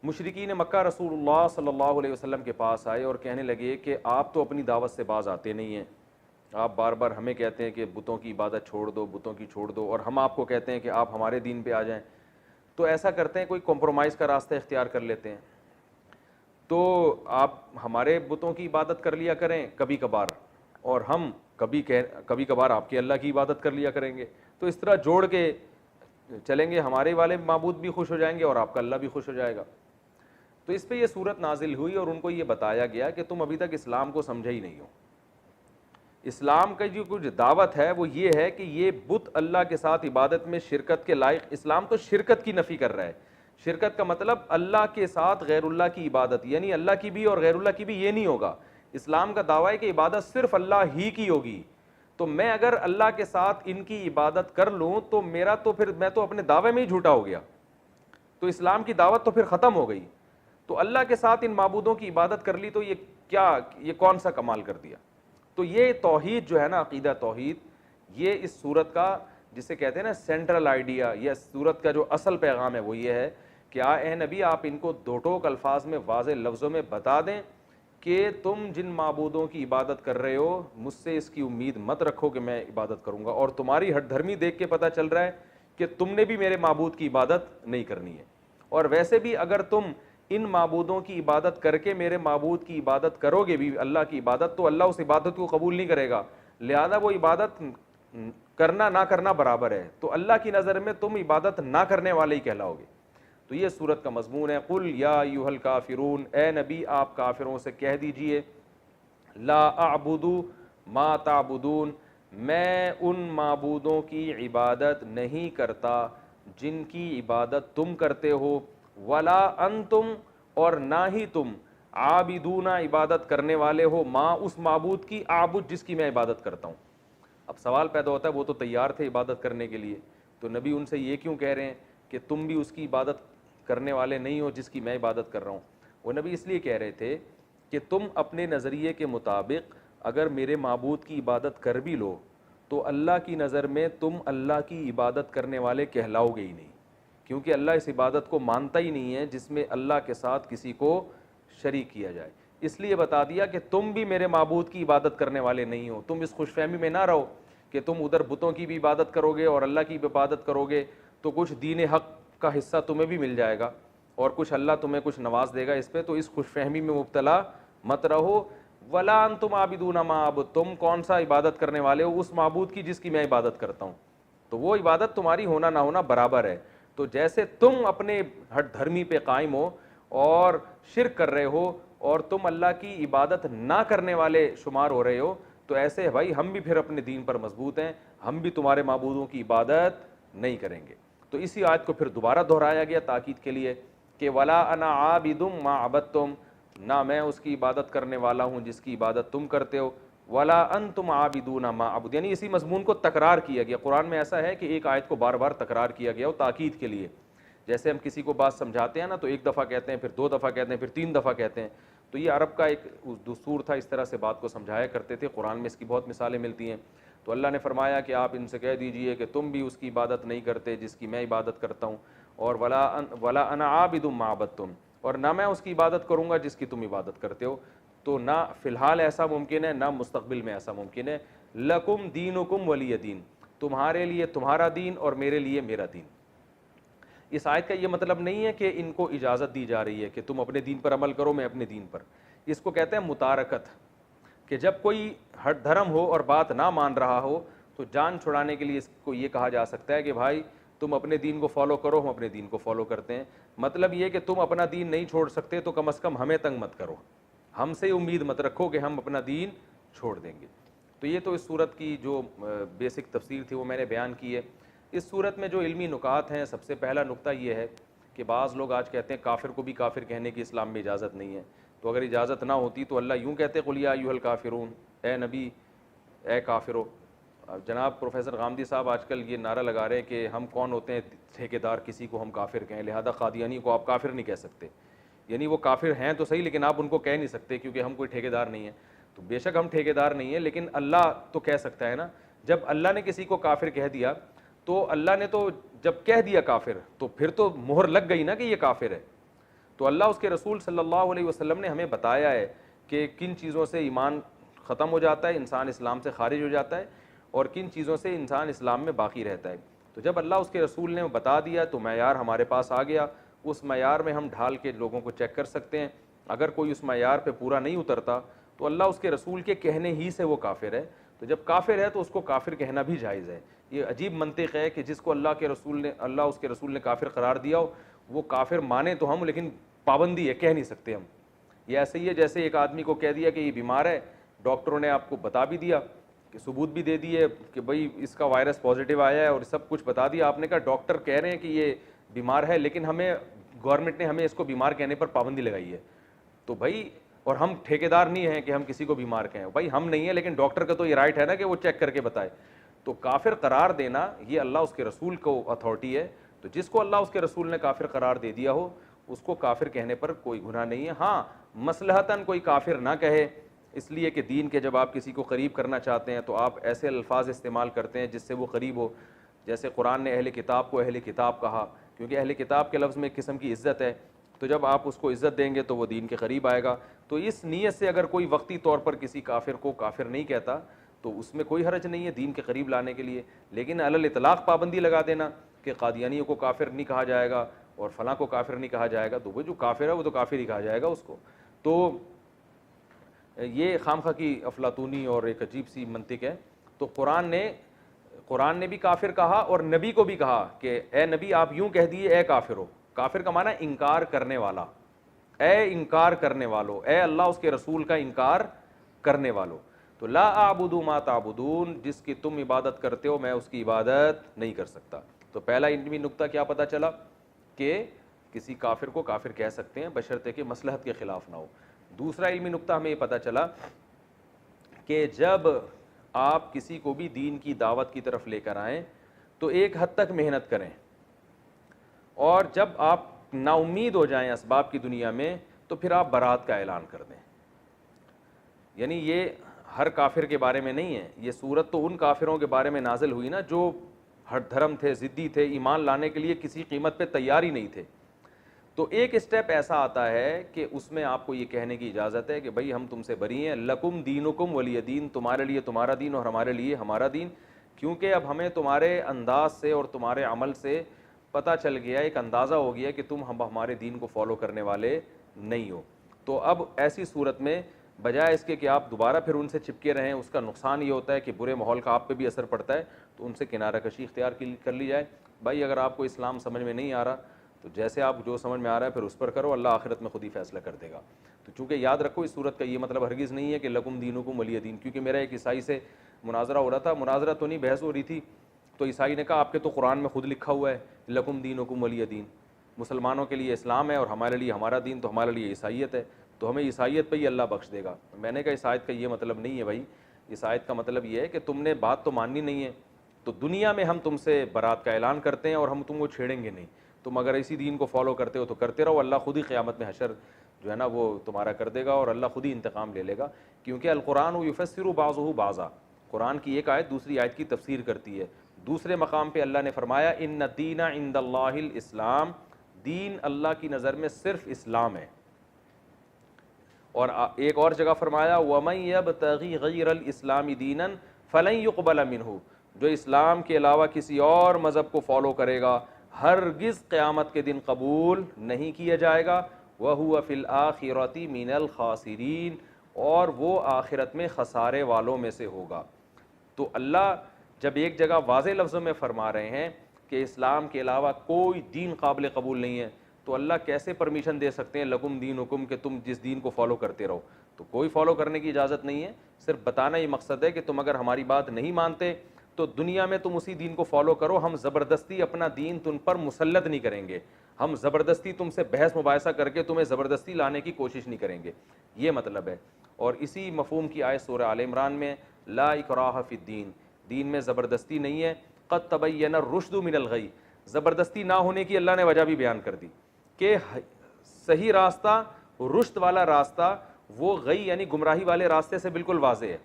مشرکین مکہ رسول اللہ صلی اللہ علیہ وسلم کے پاس آئے اور کہنے لگے کہ آپ تو اپنی دعوت سے باز آتے نہیں ہیں، آپ بار بار ہمیں کہتے ہیں کہ بتوں کی عبادت چھوڑ دو، بتوں کی چھوڑ دو، اور ہم آپ کو کہتے ہیں کہ آپ ہمارے دین پہ آ جائیں، تو ایسا کرتے ہیں کوئی کمپرومائز کا راستہ اختیار کر لیتے ہیں، تو آپ ہمارے بتوں کی عبادت کر لیا کریں کبھی کبھار، اور ہم کبھی کبھار آپ کے اللہ کی عبادت کر لیا کریں گے، تو اس طرح جوڑ کے چلیں گے، ہمارے والے معبود بھی خوش ہو جائیں گے اور آپ کا اللہ بھی خوش ہو جائے گا۔ تو اس پہ یہ صورت نازل ہوئی اور ان کو یہ بتایا گیا کہ تم ابھی تک اسلام کو سمجھے ہی نہیں ہو۔ اسلام کا جو کچھ دعوت ہے وہ یہ ہے کہ یہ بت اللہ کے ساتھ عبادت میں شرکت کے لائق، اسلام تو شرکت کی نفی کر رہا ہے۔ شرکت کا مطلب اللہ کے ساتھ غیر اللہ کی عبادت، یعنی اللہ کی بھی اور غیر اللہ کی بھی یہ نہیں ہوگا۔ اسلام کا دعویٰ ہے کہ عبادت صرف اللہ ہی کی ہوگی، تو میں اگر اللہ کے ساتھ ان کی عبادت کر لوں تو میرا تو پھر میں تو اپنے دعوے میں ہی جھوٹا ہو گیا، تو اسلام کی دعوت تو پھر ختم ہو گئی۔ تو اللہ کے ساتھ ان معبودوں کی عبادت کر لی تو یہ کون سا کمال کر دیا۔ تو یہ توحید جو ہے نا، عقیدہ توحید، یہ اس سورت کا جسے کہتے ہیں نا سینٹرل آئیڈیا، یا سورت کا جو اصل پیغام ہے وہ یہ ہے کیا اے نبی آپ ان کو دو ٹوک الفاظ میں واضح لفظوں میں بتا دیں کہ تم جن معبودوں کی عبادت کر رہے ہو مجھ سے اس کی امید مت رکھو کہ میں عبادت کروں گا, اور تمہاری ہٹ دھرمی دیکھ کے پتہ چل رہا ہے کہ تم نے بھی میرے معبود کی عبادت نہیں کرنی ہے, اور ویسے بھی اگر تم ان معبودوں کی عبادت کر کے میرے معبود کی عبادت کرو گے بھی, اللہ کی عبادت, تو اللہ اس عبادت کو قبول نہیں کرے گا, لہذا وہ عبادت کرنا نہ کرنا برابر ہے, تو اللہ کی نظر میں تم عبادت نہ کرنے والے ہی کہلاؤ گے. تو یہ سورت کا مضمون ہے. قل یا ایھا الکافرون, اے نبی آپ کافروں سے کہہ دیجئے, لا اعبد ما تعبدون, میں ان معبودوں کی عبادت نہیں کرتا جن کی عبادت تم کرتے ہو, ولا انتم, اور نہ ہی تم, عابدون عبادت کرنے والے ہو, ماں اس معبود کی, اعبد جس کی میں عبادت کرتا ہوں. اب سوال پیدا ہوتا ہے وہ تو تیار تھے عبادت کرنے کے لیے, تو نبی ان سے یہ کیوں کہہ رہے ہیں کہ تم بھی اس کی عبادت کرنے والے نہیں ہو جس کی میں عبادت کر رہا ہوں. وہ نبی اس لیے کہہ رہے تھے کہ تم اپنے نظریے کے مطابق اگر میرے معبود کی عبادت کر بھی لو تو اللہ کی نظر میں تم اللہ کی عبادت کرنے والے کہلاؤ گے ہی نہیں, کیونکہ اللہ اس عبادت کو مانتا ہی نہیں ہے جس میں اللہ کے ساتھ کسی کو شریک کیا جائے. اس لیے بتا دیا کہ تم بھی میرے معبود کی عبادت کرنے والے نہیں ہو. تم اس خوش فہمی میں نہ رہو کہ تم ادھر بتوں کی بھی عبادت کرو گے اور اللہ کی بھی عبادت کرو گے تو کچھ دین حق کا حصہ تمہیں بھی مل جائے گا اور کچھ اللہ تمہیں کچھ نواز دے گا اس پہ, تو اس خوش فہمی میں مبتلا مت رہو. ولا انتم عابدون ما اعبد, تم کون سا عبادت کرنے والے ہو اس معبود کی جس کی میں عبادت کرتا ہوں, تو وہ عبادت تمہاری ہونا نہ ہونا برابر ہے. تو جیسے تم اپنے ہٹ دھرمی پہ قائم ہو اور شرک کر رہے ہو اور تم اللہ کی عبادت نہ کرنے والے شمار ہو رہے ہو, تو ایسے بھائی ہم بھی پھر اپنے دین پر مضبوط ہیں, ہم بھی تمہارے معبودوں کی عبادت نہیں کریں گے. تو اسی آیت کو پھر دوبارہ دہرایا گیا تاکید کے لیے کہ ولا انا عابد ما عبدتم, نہ میں اس کی عبادت کرنے والا ہوں جس کی عبادت تم کرتے ہو, ولا انتم عابدون ما اعبد, یعنی اسی مضمون کو تکرار کیا گیا. قرآن میں ایسا ہے کہ ایک آیت کو بار بار تکرار کیا گیا ہو تاکید کے لیے. جیسے ہم کسی کو بات سمجھاتے ہیں نا تو ایک دفعہ کہتے ہیں, پھر دو دفعہ کہتے ہیں, پھر تین دفعہ کہتے ہیں, تو یہ عرب کا ایک دستور تھا, اس طرح سے بات کو سمجھایا کرتے تھے. قرآن میں اس کی بہت مثالیں ملتی ہیں. تو اللہ نے فرمایا کہ آپ ان سے کہہ دیجئے کہ تم بھی اس کی عبادت نہیں کرتے جس کی میں عبادت کرتا ہوں, اور ولا انا عابد ما عبدتم, اور نہ میں اس کی عبادت کروں گا جس کی تم عبادت کرتے ہو. تو نہ فی الحال ایسا ممکن ہے نہ مستقبل میں ایسا ممکن ہے. لکم دینکم ولی دین, تمہارے لیے تمہارا دین اور میرے لیے میرا دین. اس آیت کا یہ مطلب نہیں ہے کہ ان کو اجازت دی جا رہی ہے کہ تم اپنے دین پر عمل کرو میں اپنے دین پر. اس کو کہتے ہیں متارکت, کہ جب کوئی ہٹ دھرم ہو اور بات نہ مان رہا ہو تو جان چھڑانے کے لیے اس کو یہ کہا جا سکتا ہے کہ بھائی تم اپنے دین کو فالو کرو, ہم اپنے دین کو فالو کرتے ہیں. مطلب یہ کہ تم اپنا دین نہیں چھوڑ سکتے تو کم از کم ہمیں تنگ مت کرو, ہم سے امید مت رکھو کہ ہم اپنا دین چھوڑ دیں گے. تو یہ تو اس صورت کی جو بیسک تفسیر تھی وہ میں نے بیان کی ہے. اس صورت میں جو علمی نکات ہیں, سب سے پہلا نقطہ یہ ہے کہ بعض لوگ آج کہتے ہیں کافر کو بھی کافر کہنے کی اسلام میں اجازت نہیں ہے. تو اگر اجازت نہ ہوتی تو اللہ یوں کہتے قل یا ایھا الکافرون, اے نبی اے کافرو. جناب پروفیسر غامدی صاحب آج کل یہ نعرہ لگا رہے ہیں کہ ہم کون ہوتے ہیں ٹھیکیدار کسی کو ہم کافر کہیں, لہذا قادیانی کو آپ کافر نہیں کہہ سکتے. یعنی وہ کافر ہیں تو صحیح لیکن آپ ان کو کہہ نہیں سکتے کیونکہ ہم کوئی ٹھیکیدار نہیں ہیں. تو بے شک ہم ٹھیکیدار نہیں ہیں لیکن اللہ تو کہہ سکتا ہے نا. جب اللہ نے کسی کو کافر کہہ دیا تو اللہ نے تو جب کہہ دیا کافر تو پھر تو مہر لگ گئی نا کہ یہ کافر ہے. تو اللہ اس کے رسول صلی اللہ علیہ وسلم نے ہمیں بتایا ہے کہ کن چیزوں سے ایمان ختم ہو جاتا ہے, انسان اسلام سے خارج ہو جاتا ہے, اور کن چیزوں سے انسان اسلام میں باقی رہتا ہے. تو جب اللہ اس کے رسول نے بتا دیا تو معیار ہمارے پاس آ گیا. اس معیار میں ہم ڈھال کے لوگوں کو چیک کر سکتے ہیں. اگر کوئی اس معیار پہ پورا نہیں اترتا تو اللہ اس کے رسول کے کہنے ہی سے وہ کافر ہے. تو جب کافر ہے تو اس کو کافر کہنا بھی جائز ہے. یہ عجیب منطق ہے کہ جس کو اللہ اس کے رسول نے کافر قرار دیا ہو وہ کافر مانے تو ہم, لیکن پابندی ہے, کہہ نہیں سکتے ہم. یہ ایسے ہی ہے جیسے ایک آدمی کو کہہ دیا کہ یہ بیمار ہے, ڈاکٹروں نے آپ کو بتا بھی دیا کہ ثبوت بھی دے دیے کہ بھئی اس کا وائرس پازیٹیو آیا ہے اور سب کچھ بتا دیا. آپ نے کہا ڈاکٹر کہہ رہے ہیں کہ یہ بیمار ہے لیکن ہمیں گورنمنٹ نے ہمیں اس کو بیمار کہنے پر پابندی لگائی ہے. تو بھائی اور ہم ٹھیکیدار نہیں ہیں کہ ہم کسی کو بیمار کہیں, بھائی ہم نہیں ہیں لیکن ڈاکٹر کا تو یہ رائٹ ہے نا کہ وہ چیک کر کے بتائے. تو کافر قرار دینا یہ اللہ اس کے رسول کو اتھارٹی ہے. تو جس کو اللہ اس کے رسول نے کافر قرار دے دیا ہو اس کو کافر کہنے پر کوئی گناہ نہیں ہے. ہاں مصلحتاً کوئی کافر نہ کہے, اس لیے کہ دین کے جب آپ کسی کو قریب کرنا چاہتے ہیں تو آپ ایسے الفاظ استعمال کرتے ہیں جس سے وہ قریب ہو. جیسے قرآن نے اہل کتاب کو اہل کتاب کہا, کیونکہ اہل کتاب کے لفظ میں ایک قسم کی عزت ہے، تو جب آپ اس کو عزت دیں گے تو وہ دین کے قریب آئے گا. تو اس نیت سے اگر کوئی وقتی طور پر کسی کافر کو کافر نہیں کہتا تو اس میں کوئی حرج نہیں ہے دین کے قریب لانے کے لیے. لیکن علی الاطلاق پابندی لگا دینا کہ قادیانیوں کو کافر نہیں کہا جائے گا اور فلاں کو کافر نہیں کہا جائے گا، تو وہ جو کافر ہے وہ تو کافر ہی کہا جائے گا اس کو. تو یہ خامخواہ کی افلاطونی اور ایک عجیب سی منطق ہے. تو قرآن نے بھی کافر کہا اور نبی کو بھی کہا کہ اے نبی آپ یوں کہہ دیے اے کافر ہو. کافر کا معنی انکار کرنے والا، اے انکار کرنے والو، اے اللہ اس کے رسول کا انکار کرنے والو. تو لا اعبد ما تعبدون، جس کی تم عبادت کرتے ہو میں اس کی عبادت نہیں کر سکتا. تو پہلا علمی نقطہ کیا پتہ چلا کہ کسی کافر کو کافر کہہ سکتے ہیں بشرطے کہ مصلحت کے خلاف نہ ہو. دوسرا علمی نقطہ ہمیں یہ پتہ چلا کہ جب آپ کسی کو بھی دین کی دعوت کی طرف لے کر آئیں تو ایک حد تک محنت کریں، اور جب آپ نا امید ہو جائیں اسباب کی دنیا میں تو پھر آپ برات کا اعلان کر دیں. یعنی یہ ہر کافر کے بارے میں نہیں ہے، یہ صورت تو ان کافروں کے بارے میں نازل ہوئی نا جو ہر دھرم تھے، ضدی تھے، ایمان لانے کے لیے کسی قیمت پہ تیار ہی نہیں تھے. تو ایک اسٹیپ ایسا آتا ہے کہ اس میں آپ کو یہ کہنے کی اجازت ہے کہ بھائی ہم تم سے بری ہیں، لکم دینکم ولی دین، تمہارے لیے تمہارا دین اور ہمارے لیے ہمارا دین. کیونکہ اب ہمیں تمہارے انداز سے اور تمہارے عمل سے پتہ چل گیا، ایک اندازہ ہو گیا کہ تم ہمارے دین کو فالو کرنے والے نہیں ہو. تو اب ایسی صورت میں بجائے اس کے کہ آپ دوبارہ پھر ان سے چپکے رہیں، اس کا نقصان یہ ہوتا ہے کہ برے ماحول کا آپ پہ بھی اثر پڑتا ہے. تو ان سے کنارہ کشی اختیار کر لی جائے. بھائی اگر آپ کو اسلام سمجھ میں نہیں آ رہا تو جیسے آپ جو سمجھ میں آ رہا ہے پھر اس پر کرو، اللہ آخرت میں خود ہی فیصلہ کر دے گا. تو چونکہ یاد رکھو اس صورت کا یہ مطلب ہرگز نہیں ہے کہ لکم دینکم ولی دین. کیونکہ میرا ایک عیسائی سے مناظرہ ہو رہا تھا، مناظرہ تو نہیں بحث ہو رہی تھی، تو عیسائی نے کہا آپ کے تو قرآن میں خود لکھا ہوا ہے لکم دینکم ولی دین، مسلمانوں کے لیے اسلام ہے اور ہمارے لیے ہمارا دین، تو ہمارے لیے عیسائیت ہے، تو ہمیں عیسائیت پہ ہی اللہ بخش دے گا. میں نے کہا اس آیت کا یہ مطلب نہیں ہے بھائی، اس آیت کا مطلب یہ ہے کہ تم نے بات تو ماننی نہیں ہے، تو دنیا میں ہم تم سے برات کا اعلان کرتے ہیں اور ہم تم کو چھیڑیں گے نہیں. تم اگر اسی دین کو فالو کرتے ہو تو کرتے رہو، اللہ خود ہی قیامت میں حشر جو ہے نا وہ تمہارا کر دے گا اور اللہ خود ہی انتقام لے لے گا. کیونکہ القرآن یفسر بعضہ بعضا، قرآن کی ایک آیت دوسری آیت کی تفسیر کرتی ہے. دوسرے مقام پہ اللہ نے فرمایا ان الدین عند اللہ الاسلام، دین اللہ کی نظر میں صرف اسلام ہے. اور ایک اور جگہ فرمایا وَمَن يَبْتَغِي غَيْرَ الْإِسْلَامِ دِينًا فَلَن يُقْبَلَ مِنْهُ، جو اسلام کے علاوہ کسی اور مذہب کو فالو کرے گا ہرگز قیامت کے دن قبول نہیں کیا جائے گا. وَهُوَ فِي الْآخِرَةِ مِنَ الْخَاسِرِينَ، اور وہ آخرت میں خسارے والوں میں سے ہوگا. تو اللہ جب ایک جگہ واضح لفظوں میں فرما رہے ہیں کہ اسلام کے علاوہ کوئی دین قابل قبول نہیں ہے، تو اللہ کیسے پرمیشن دے سکتے ہیں لکم دینکم کہ تم جس دین کو فالو کرتے رہو؟ تو کوئی فالو کرنے کی اجازت نہیں ہے. صرف بتانا یہ مقصد ہے کہ تم اگر ہماری بات نہیں مانتے تو دنیا میں تم اسی دین کو فالو کرو، ہم زبردستی اپنا دین تم پر مسلط نہیں کریں گے، ہم زبردستی تم سے بحث مباحثہ کر کے تمہیں زبردستی لانے کی کوشش نہیں کریں گے. یہ مطلب ہے. اور اسی مفہوم کی آیت سورہ آل عمران میں لا اکراہ فی الدین، دین میں زبردستی نہیں ہے. قد تبین الرشد من الغی، زبردستی نہ ہونے کی اللہ نے وجہ بھی بیان کر دی کہ صحیح راستہ، رشد والا راستہ وہ غی یعنی گمراہی والے راستے سے بالکل واضح ہے.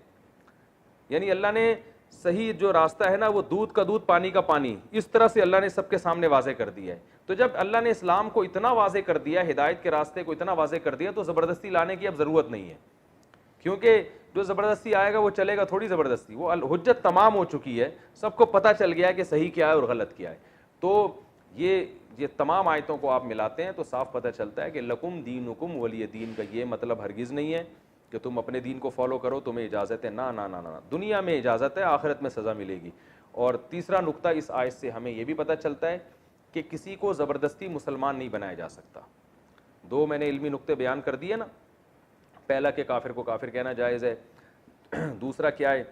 یعنی اللہ نے صحیح جو راستہ ہے نا وہ دودھ کا دودھ پانی کا پانی، اس طرح سے اللہ نے سب کے سامنے واضح کر دیا ہے. تو جب اللہ نے اسلام کو اتنا واضح کر دیا، ہدایت کے راستے کو اتنا واضح کر دیا، تو زبردستی لانے کی اب ضرورت نہیں ہے. کیونکہ جو زبردستی آئے گا وہ چلے گا تھوڑی زبردستی، وہ حجت تمام ہو چکی ہے، سب کو پتہ چل گیا ہے کہ صحیح کیا ہے اور غلط کیا ہے. تو یہ تمام آیتوں کو آپ ملاتے ہیں تو صاف پتہ چلتا ہے کہ لکم دینکم ولی دین کا یہ مطلب ہرگز نہیں ہے کہ تم اپنے دین کو فالو کرو، تمہیں اجازت ہے. نہ نہ نہ نہ، دنیا میں اجازت ہے، آخرت میں سزا ملے گی. اور تیسرا نقطہ اس آیت سے ہمیں یہ بھی پتہ چلتا ہے کہ کسی کو زبردستی مسلمان نہیں بنایا جا سکتا. دو میں نے علمی نقطے بیان کر دیے نا، پہلا کہ کافر کو کافر کہنا جائز ہے، دوسرا کیا ہے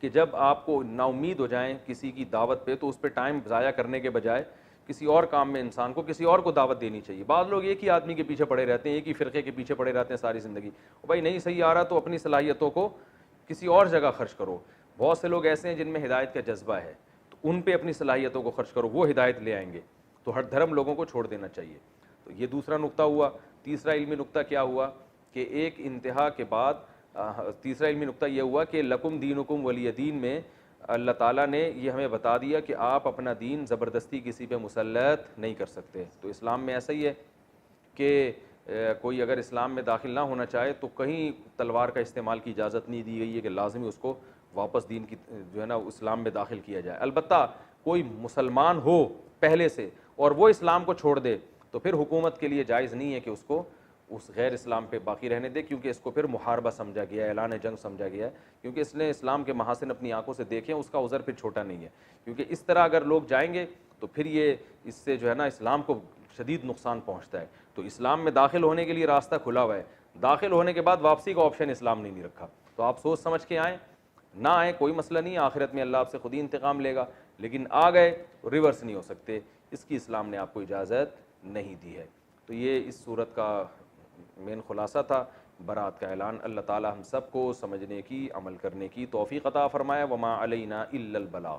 کہ جب آپ کو نا امید ہو جائیں کسی کی دعوت پہ تو اس پہ ٹائم ضائع کرنے کے بجائے کسی اور کام میں انسان کو کسی اور کو دعوت دینی چاہیے. بعض لوگ ایک ہی آدمی کے پیچھے پڑے رہتے ہیں، ایک ہی فرقے کے پیچھے پڑے رہتے ہیں ساری زندگی. بھائی نہیں صحیح آ رہا تو اپنی صلاحیتوں کو کسی اور جگہ خرچ کرو. بہت سے لوگ ایسے ہیں جن میں ہدایت کا جذبہ ہے، تو ان پہ اپنی صلاحیتوں کو خرچ کرو، وہ ہدایت لے آئیں گے. تو ہر دھرم لوگوں کو چھوڑ دینا چاہیے. تو یہ دوسرا نقطہ ہوا. تیسرا علمی نقطہ کیا ہوا کہ ایک انتہا کے بعد تیسرا علمی نقطہ یہ ہوا کہ لکم دینکم ولی دین میں اللہ تعالیٰ نے یہ ہمیں بتا دیا کہ آپ اپنا دین زبردستی کسی پہ مسلط نہیں کر سکتے. تو اسلام میں ایسا ہی ہے کہ کوئی اگر اسلام میں داخل نہ ہونا چاہے تو کہیں تلوار کا استعمال کی اجازت نہیں دی گئی ہے کہ لازمی اس کو واپس دین کی جو ہے نا اسلام میں داخل کیا جائے. البتہ کوئی مسلمان ہو پہلے سے اور وہ اسلام کو چھوڑ دے تو پھر حکومت کے لیے جائز نہیں ہے کہ اس کو اس غیر اسلام پہ باقی رہنے دے, کیونکہ اس کو پھر محاربہ سمجھا گیا ہے, اعلان جنگ سمجھا گیا ہے, کیونکہ اس نے اسلام کے محاسن اپنی آنکھوں سے دیکھے ہیں, اس کا عذر پھر چھوٹا نہیں ہے. کیونکہ اس طرح اگر لوگ جائیں گے تو پھر یہ اس سے جو ہے نا اسلام کو شدید نقصان پہنچتا ہے. تو اسلام میں داخل ہونے کے لیے راستہ کھلا ہوا ہے, داخل ہونے کے بعد واپسی کا آپشن اسلام نے نہیں رکھا. تو آپ سوچ سمجھ کے آئیں, نہ آئیں کوئی مسئلہ نہیں, آخرت میں اللہ آپ سے خود ہی انتقام لے گا, لیکن آ گئے ریورس نہیں ہو سکتے, اس کی اسلام نے آپ کو اجازت نہیں دی ہے. تو یہ اس صورت کا مین خلاصہ تھا, برات کا اعلان. اللہ تعالی ہم سب کو سمجھنے کی, عمل کرنے کی توفیق عطا فرمائے. وما علینا الا البلاغ.